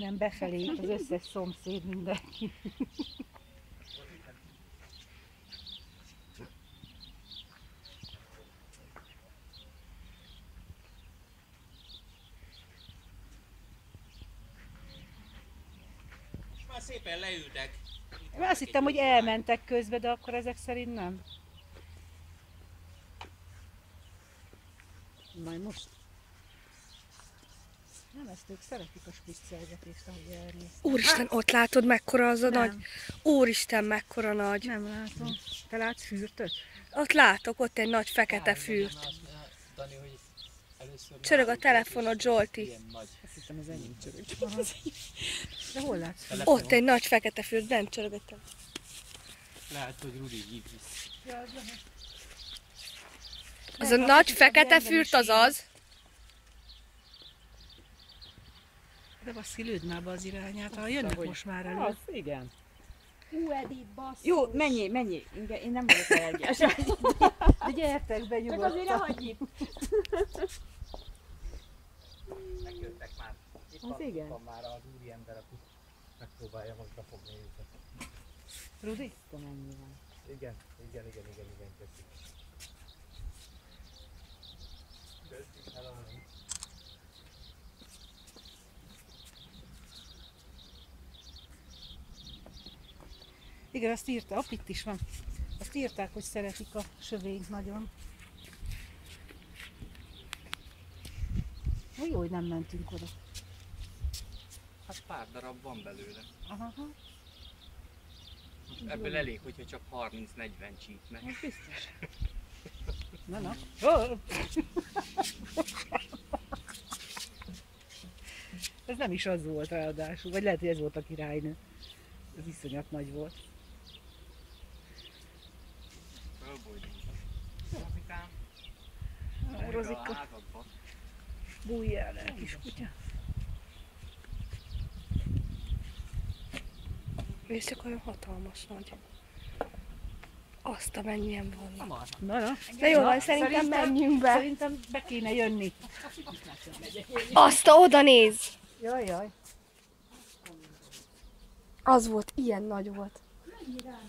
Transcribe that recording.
hanem befelé az összes szomszéd, mindenki. És már szépen leültek. Én azt hittem, hogy elmentek közbe, de akkor ezek szerint nem. Majd most. Nem, ezt ők szeretik a spiccelgetést, ahogy elnéz. Úristen, ott látod mekkora az a Nem. nagy? Úristen, mekkora nagy. Nem látom. Te látsz fürtöt? Ott látok, ott egy nagy fekete fürt. Dani, hogy először Csörög a telefonod, Zsolti. ilyen nagy. Azt hittem az enyém csörög. De hol látsz fürtöt? Ott egy nagy fekete fürt, bent csörög a telefon. Lehet, hogy Rudi hívsz. Az a nagy fekete fürt az az. De basszi, lőd már be az irányát, ha jönnek most már elő. Az, igen. Edith, basszus. Jó, menjél. Én nem vagyok allergiás. De gyertek be Csak azért ne nyugodtan. hagyj itt. Megjöttek már. Itt Az igen. van már az úri ember, aki megpróbálja most befogni őket. Rudi? Tudom, ennyi van. Igen, köszi. Köszi, hello. Igen, azt írta, itt is van. Azt írták, hogy szeretik a sövényt nagyon. Jó, hogy nem mentünk oda. Hát pár darab van belőle. Aha. Most ebből elég, hogyha csak 30-40 csípnek. Ez biztos. Na. Oh! Ez nem is az volt ráadásul, vagy lehet, hogy ez volt a királynő. Ez iszonyat nagy volt. Fölbojdunk. Rozikám. Rozika, Házadba. bújj el, kis kutya. És csak olyan hatalmas nagy. Azt a mennyien vannak. Na. De jó van, szerintem menjünk be. Szerintem be kéne jönni. Azt a oda néz! Jaj. Az volt, ilyen nagy volt. Mennyire